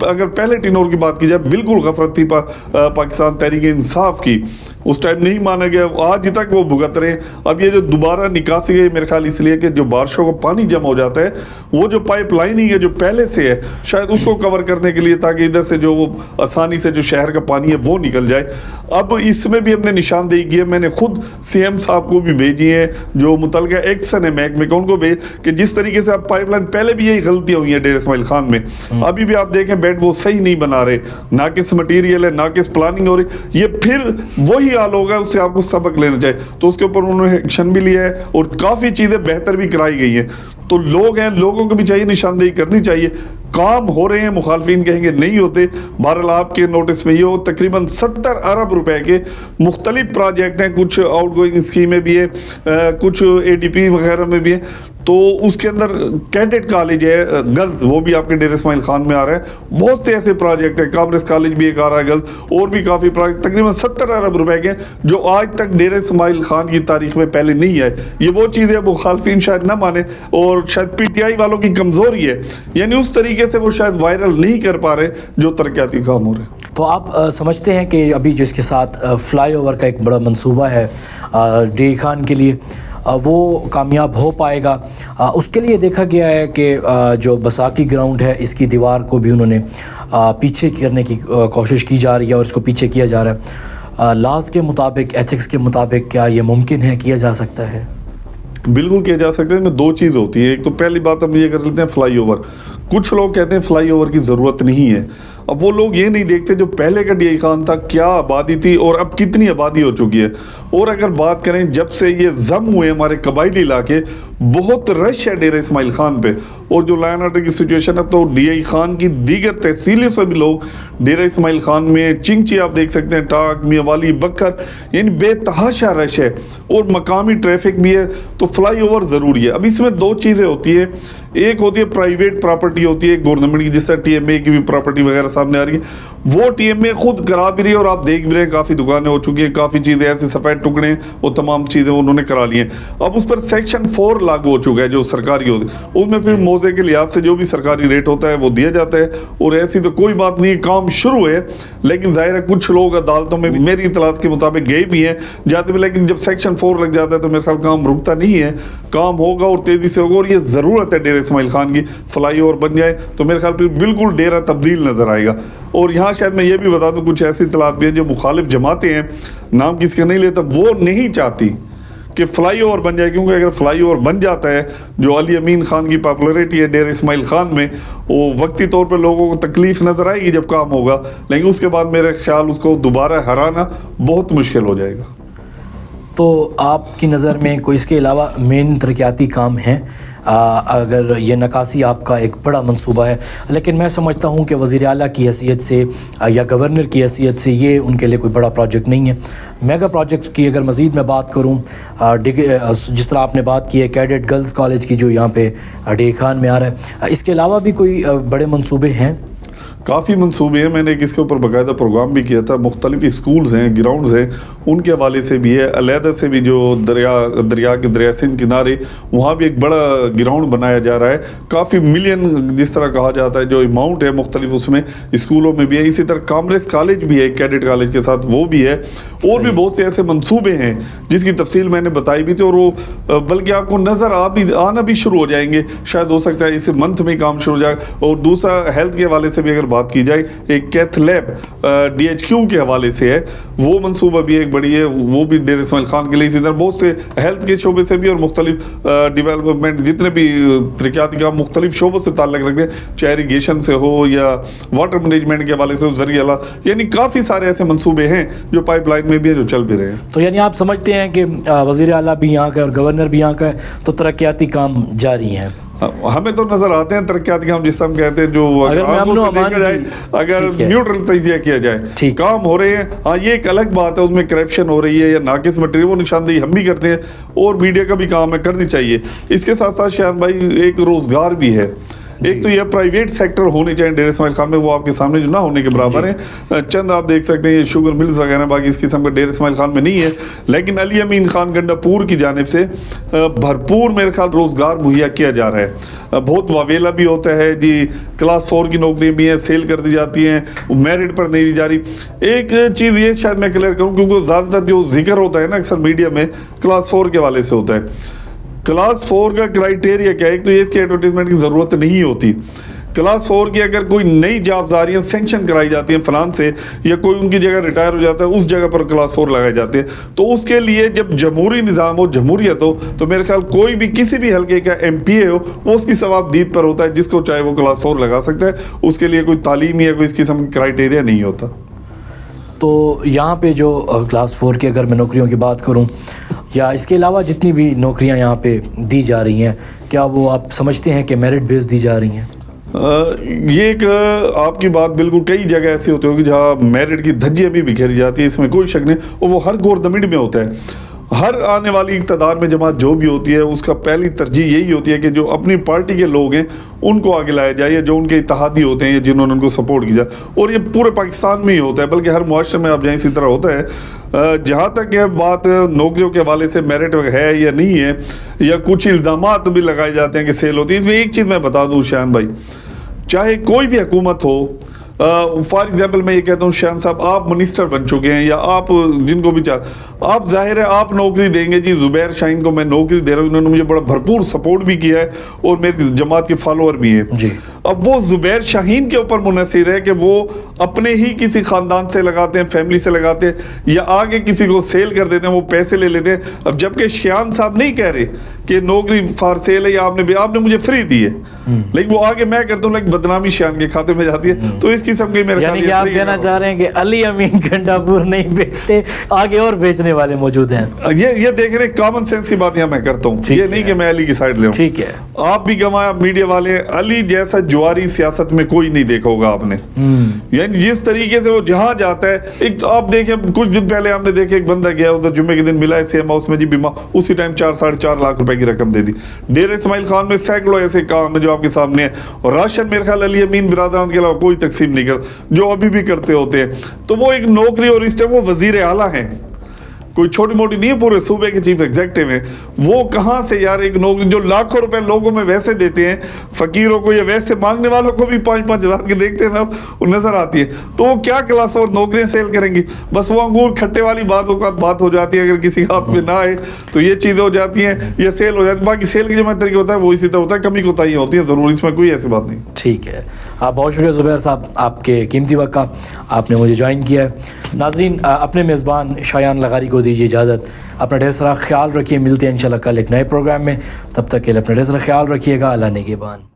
اگر پہلے ٹینور کی بات کی جائے بالکل غفلت تھی پاکستان تحریک انصاف کی, اس ٹائم نہیں مانا گیا, آج تک وہ بھگت رہے ہیں. اب یہ جو دوبارہ نکاسی گئی میرے خیال اس لیے کہ جو بارشوں کو پانی جمع ہو جاتا ہے, وہ جو پائپ لائننگ ہے جو پہلے سے ہے شاید اس کو کور کرنے کے لیے, تاکہ ادھر سے جو وہ آسانی سے جو شہر کا پانی ہے وہ نکل جائے. اب اس میں بھی ہم نے نشاندہی کی ہے, میں نے خود سی ایم صاحب کو بھی بھیجی ہے, جو متعلقہ ایکشن ہے محکمے کو, ان کو بھیج کہ جس طریقے سے اب پائپ لائن, پہلے بھی یہی غلطیاں ہوئی ہیں ڈیرہ اسماعیل خان میں, ابھی بھی آپ دیکھیں بیڈ وہ صحیح نہیں بنا رہے, ناقص مٹیریل ہے, ناقص پلاننگ ہو رہی, یہ پھر وہی حال ہوگا, اس سے آپ کو سبق لینا چاہیے. تو اس کے اوپر انہوں نے ایکشن بھی لیا ہے اور کافی چیزیں بہتر بھی کرائی گئی ہیں. تو لوگ ہیں, لوگوں کو بھی چاہیے نشاندہی کرنی چاہیے, کام ہو رہے ہیں, مخالفین کہیں گے نہیں ہوتے. بہرحال آپ کے نوٹس میں یہ ہو تقریباً 70 ارب روپے کے مختلف پروجیکٹ ہیں, کچھ آؤٹ گوئنگ اسکیمیں بھی ہیں, کچھ اے ڈی پی وغیرہ میں بھی ہیں. تو اس کے اندر کیڈٹ کالج ہے گرلز, وہ بھی آپ کے ڈیرہ اسماعیل خان میں آ رہا ہے. بہت سے ایسے پروجیکٹ ہیں, کامرس کالج بھی ایک آ رہا ہے گرلز, اور بھی کافی پروجیکٹ تقریباً 70 ارب روپے کے, جو آج تک ڈیرہ اسماعیل خان کی تاریخ میں پہلے نہیں ہے. یہ وہ چیزیں مخالفین شاید نہ مانے, اور شاید پی ٹی آئی والوں کی کمزوری ہے, یعنی اس طریقے سے وہ شاید وائرل نہیں کر پا رہے جو ترقیاتی کام ہو رہے ہیں. تو آپ سمجھتے ہیں کہ ابھی جو اس کے ساتھ فلائی اوور کا ایک بڑا منصوبہ ہے ڈی خان کے لیے, وہ کامیاب ہو پائے گا؟ اس کے لیے دیکھا گیا ہے کہ جو بساکی گراؤنڈ ہے اس کی دیوار کو بھی انہوں نے پیچھے کرنے کی کوشش کی جا رہی ہے, اور اس کو پیچھے کیا جا رہا ہے. لاز کے مطابق, ایتھکس کے مطابق کیا یہ ممکن ہے, کیا جا سکتا ہے؟ بالکل کیا جا سکتا ہے. اس میں دو چیز ہوتی ہے. ایک تو پہلی بات ہم یہ کر لیتے ہیں فلائی اوور. کچھ لوگ کہتے ہیں فلائی اوور کی ضرورت نہیں ہے. اب وہ لوگ یہ نہیں دیکھتے جو پہلے کا ڈی آئی خان تھا کیا آبادی تھی اور اب کتنی آبادی ہو چکی ہے. اور اگر بات کریں جب سے یہ ضم ہوئے ہمارے قبائلی علاقے, بہت رش ہے ڈیرہ اسماعیل خان پہ. اور جو لائن آرڈر کی سچویشن ہے تو ڈی آئی خان کی دیگر تحصیلوں سے بھی لوگ ڈیرہ اسماعیل خان میں, چنگچی آپ دیکھ سکتے ہیں, ٹاک, میاں والی, بکر, یعنی بے تحاشا رش ہے, اور مقامی ٹریفک بھی ہے. تو فلائی اوور ضروری ہے. اب اس میں دو چیزیں ہوتی ہیں. ایک ہوتی ہے پرائیویٹ پراپرٹی ہوتی ہے گورنمنٹ کی, جس طرح ٹی ایم اے کی بھی پراپرٹی وغیرہ سامنے آ رہی ہے, وہ ٹی ایم اے خود کرا بھی رہی ہے, اور آپ دیکھ بھی رہے ہیں کافی دکانیں ہو چکی ہیں, کافی چیزیں ایسے سفید ٹکڑے, وہ تمام چیزیں انہوں نے کرا لی ہیں. اب اس پر سیکشن 4 لاگو ہو چکا ہے جو سرکاری ہوتی ہے, اس میں پھر موضع کے لحاظ سے جو بھی سرکاری ریٹ ہوتا ہے وہ دیا جاتا ہے. اور ایسی تو کوئی بات نہیں, کام شروع ہے, لیکن ظاہر ہے کچھ لوگ عدالتوں میں میری اطلاعات کے مطابق گئے بھی ہیں, جاتے بھی, لیکن جب سیکشن 4 لگ جاتا ہے تو میرے خیال کام رکتا نہیں ہے, کام ہوگا اور تیزی سے ہوگا. اور یہ ضرورت ہے ڈیرہ اسماعیل خان کی, فلائی اوور بن جائے تو میرے خیال پہ بالکل ڈیرہ تبدیل نظر آئے گا. اور یہاں شاید میں یہ بھی بتا دوں کچھ ایسی اطلاعات بھی ہیں جو مخالف جماعتیں ہیں, نام کس کا نہیں لیتا, وہ نہیں چاہتی کہ فلائی اوور بن جائے, کیونکہ اگر فلائی اوور بن جاتا ہے, جو علی امین خان کی پاپولریٹی ہے ڈیرہ اسماعیل خان میں, وہ وقتی طور پر لوگوں کو تکلیف نظر آئے گی جب کام ہوگا, لیکن اس کے بعد میرے خیال اس کو دوبارہ ہرانا بہت مشکل ہو جائے گا. تو آپ کی نظر میں کوئی اس کے علاوہ مین ترقیاتی کام ہیں؟ اگر یہ نکاسی آپ کا ایک بڑا منصوبہ ہے, لیکن میں سمجھتا ہوں کہ وزیر اعلیٰ کی حیثیت سے یا گورنر کی حیثیت سے یہ ان کے لیے کوئی بڑا پروجیکٹ نہیں ہے. میگا پروجیکٹس کی اگر مزید میں بات کروں, جس طرح آپ نے بات کی ہے کیڈٹ گرلز کالج کی جو یہاں پہ ڈی خان میں آ رہا ہے, اس کے علاوہ بھی کوئی بڑے منصوبے ہیں؟ کافی منصوبے ہیں. میں نے اس کے اوپر باقاعدہ پروگرام بھی کیا تھا. مختلف اسکولز ہیں, گراؤنڈز ہیں, ان کے حوالے سے بھی ہے. علیحدہ سے بھی جو دریا سندھ کنارے, وہاں بھی ایک بڑا گراؤنڈ بنایا جا رہا ہے. کافی ملین جس طرح کہا جاتا ہے جو اماؤنٹ ہے مختلف اس میں اسکولوں میں بھی ہے. اسی طرح کامرس کالج بھی ہے کیڈٹ کالج کے ساتھ, وہ بھی ہے. اور بھی بہت سے ایسے منصوبے ہیں جس کی تفصیل میں نے بتائی بھی تھی, اور وہ بلکہ آپ کو نظر آنا بھی شروع ہو جائیں گے. شاید ہو سکتا ہے اس منتھ میں کام شروع ہو جائے. اور دوسرا ہیلتھ کے حوالے سے بھی اگر بات کی جائے, ایک cath lab D H Q کے حوالے سے ہے, وہ منصوبہ بھی ایک بڑی ہے, وہ بھی ڈیرہ اسماعیل خان کے لیے. اسی طرح بہت سے ہیلتھ کے شعبے سے بھی اور مختلف ڈیولپمنٹ جتنے بھی ترقیاتی کام مختلف شعبوں سے تعلق رکھتے ہیں, چاہے اریگیشن سے ہو یا واٹر مینجمنٹ کے حوالے سے ہو, ذریعہ اللہ, یعنی کافی سارے ایسے منصوبے ہیں جو پائپ لائن میں بھی ہیں جو چل بھی رہے ہیں. تو یعنی آپ سمجھتے ہیں کہ وزیر اعلیٰ بھی یہاں کا اور گورنر بھی یہاں کا ہے, تو ترقیاتی کام جاری ہیں؟ ہمیں تو نظر آتے ہیں ترقیاتی کام, جس طرح ہم کہتے ہیں جو اگر نیوٹرل تجزیہ کیا جائے, کام ہو رہے ہیں. ہاں یہ ایک الگ بات ہے, اس میں کرپشن ہو رہی ہے یا ناقص مٹیریل, وہ نشاندہی ہم بھی کرتے ہیں, اور میڈیا کا بھی کام ہے, کرنی چاہیے. اس کے ساتھ ساتھ شاہد بھائی ایک روزگار بھی ہے. ایک تو یہ پرائیویٹ سیکٹر ہونے چاہیے ڈیر اسماعیل خان میں، وہ آپ کے سامنے جو نہ ہونے کے برابر ہیں. چند آپ دیکھ سکتے ہیں یہ شوگر ملز وغیرہ، باقی اس قسم کا ڈیر اسماعیل خان میں نہیں ہے. لیکن علی امین خان گنڈا پور کی جانب سے بھرپور میرے خیال روزگار مہیا کیا جا رہا ہے. بہت واویلا بھی ہوتا ہے جی، کلاس 4 کی نوکریاں بھی ہیں، سیل کر دی جاتی ہیں، میرٹ پر نہیں دی جا رہی. ایک چیز یہ شاید میں کلیئر کروں، کیونکہ زیادہ تر جو ذکر ہوتا ہے نا اکثر میڈیا میں کلاس 4 کے حوالے سے ہوتا ہے. کلاس 4 کا کرائیٹیریا کیا ہے؟ ایک تو یہ اس کی ایڈورٹیزمنٹ کی ضرورت نہیں ہوتی. کلاس 4 کی اگر کوئی نئی جابز آ رہی ہیں، سینکشن کرائی جاتی ہیں فلان سے، یا کوئی ان کی جگہ ریٹائر ہو جاتا ہے، اس جگہ پر کلاس 4 لگائے جاتے ہیں. تو اس کے لیے جب جمہوری نظام ہو، جمہوریت ہو، تو میرے خیال کوئی بھی کسی بھی حلقے کا ایم پی اے ہو، وہ اس کی ثواب دید پر ہوتا ہے، جس کو چاہے وہ کلاس 4 لگا سکتا ہے. اس کے لیے کوئی تعلیم یا کوئی اس قسم کی کرائیٹیریا نہیں ہوتا. تو یہاں پہ جو کلاس 4 کی اگر میں نوکریوں کی بات کروں، یا اس کے علاوہ جتنی بھی نوکریاں یہاں پہ دی جا رہی ہیں، کیا وہ آپ سمجھتے ہیں کہ میرٹ بیس دی جا رہی ہیں؟ یہ ایک آپ کی بات بالکل، کئی جگہ ایسی ہوتی ہوگی جہاں میرٹ کی دھجیاں بھی بکھیری جاتی ہیں، اس میں کوئی شک نہیں. اور وہ ہر گورنمنٹ میں ہوتا ہے. ہر آنے والی اقتدار میں جماعت جو بھی ہوتی ہے، اس کا پہلی ترجیح یہی ہوتی ہے کہ جو اپنی پارٹی کے لوگ ہیں ان کو آگے لایا جائے، یا جو ان کے اتحادی ہوتے ہیں یا جنہوں نے ان کو سپورٹ کیا. اور یہ پورے پاکستان میں ہی ہوتا ہے، بلکہ ہر معاشرے میں آپ جائیں اسی طرح ہوتا ہے. جہاں تک یہ بات نوکریوں کے حوالے سے میرٹ ہے یا نہیں ہے، یا کچھ الزامات بھی لگائے جاتے ہیں کہ سیل ہوتی ہے، اس میں ایک چیز میں بتا دوں شایان بھائی، چاہے کوئی بھی حکومت ہو، فار ایگزامپل میں یہ کہتا ہوں شایان صاحب آپ منسٹر بن چکے ہیں، یا آپ جن کو بھی آپ ظاہر ہے آپ نوکری دیں گے. جی زبیر شاہین کو میں نوکری دے رہا ہوں، انہوں نے مجھے بڑا بھرپور سپورٹ بھی کیا ہے اور میری جماعت کے فالوور بھی ہیں جی. اب وہ زبیر شاہین کے اوپر منحصر ہے کہ وہ اپنے ہی کسی خاندان سے لگاتے ہیں، فیملی سے لگاتے ہیں، یا آگے کسی کو سیل کر دیتے ہیں، وہ پیسے لے لیتے ہیں. اب جبکہ شایان صاحب نہیں کہہ رہے کہ نوکری فار سیل ہے، یا آپ نے مجھے فری دی ہے، لیکن وہ آگے میں کرتا ہوں، لیکن بدنامی شایان کے کھاتے میں جاتی ہے. تو اس قسم کی میرے یعنی کہ آپ کہنا چاہ رہے ہیں کہ علی امین گنڈا پور نہیں بیچتے، آگے اور بیچنے والے موجود ہیں. یہ دیکھ رہے کامن سینس کی بات یہاں میں کرتا ہوں، یہ نہیں کہ میں علی کی سائڈ لے ہوں. ٹھیک ہے. آپ بھی گواہ میڈیا والے، علی جیسا جواری سیاست میں کوئی نہیں دیکھا ہوگا آپ نے. یعنی جس طریقے سے وہ جہاں جاتا ہے، ایک آپ دیکھیں کچھ دن پہلے آپ نے دیکھا ایک بندہ گیا ادھر جمعے کے دن ملا ہے سیم ہاؤس میں جی، اسی ٹائم 4.5 لاکھ روپے کی رقم دے دی. ڈیر اسماعیل خان میں سینکڑوں ایسے کام ہیں جو آپ کے سامنے ہیں. اور راشن میرے خیال علی امین برادران کے علاوہ کوئی تقسیم نہیں کر، جو ابھی بھی کرتے ہوتے ہیں. تو وہ ایک نوکری، اور اس ٹائم وہ وزیر اعلیٰ ہیں، کوئی چھوٹی موٹی نہیں ہے، پورے صوبے کے چیف ایگزیکٹو ہیں. وہ کہاں سے یار ایک نوکری جو لاکھوں روپے لوگوں میں ویسے دیتے ہیں، فقیروں کو یا ویسے مانگنے والوں کو بھی 5-5 ہزار کے دیکھتے ہیں نا، وہ نظر آتی ہے. تو وہ کیا کلاس اور نوکریاں سیل کریں گی؟ بس وہ انگور کھٹے والی بات ہو جاتی ہے، اگر کسی ہاتھ میں نہ آئے تو یہ چیزیں ہو جاتی ہیں یا سیل ہو جاتی ہے. باقی سیل کی جو میں طریقہ ہوتا ہے وہ اسی طرح ہوتا ہے، کمی کوتاہی ہوتی ہے ضرور، اس میں کوئی ایسی بات نہیں. ٹھیک ہے. بہت شکریہ زبیر صاحب، آپ کے قیمتی وقت کا، آپ نے مجھے جوائن کیا ہے. ناظرین، اپنے میزبان شایان لغاری کو دیجیے اجازت. اپنا ڈھیر سارا خیال رکھیے، ملتے ہیں انشاءاللہ کل ایک نئے پروگرام میں. تب تک کے لیے اپنا ڈھیر سارا خیال رکھیے گا. اللہ نگہبان.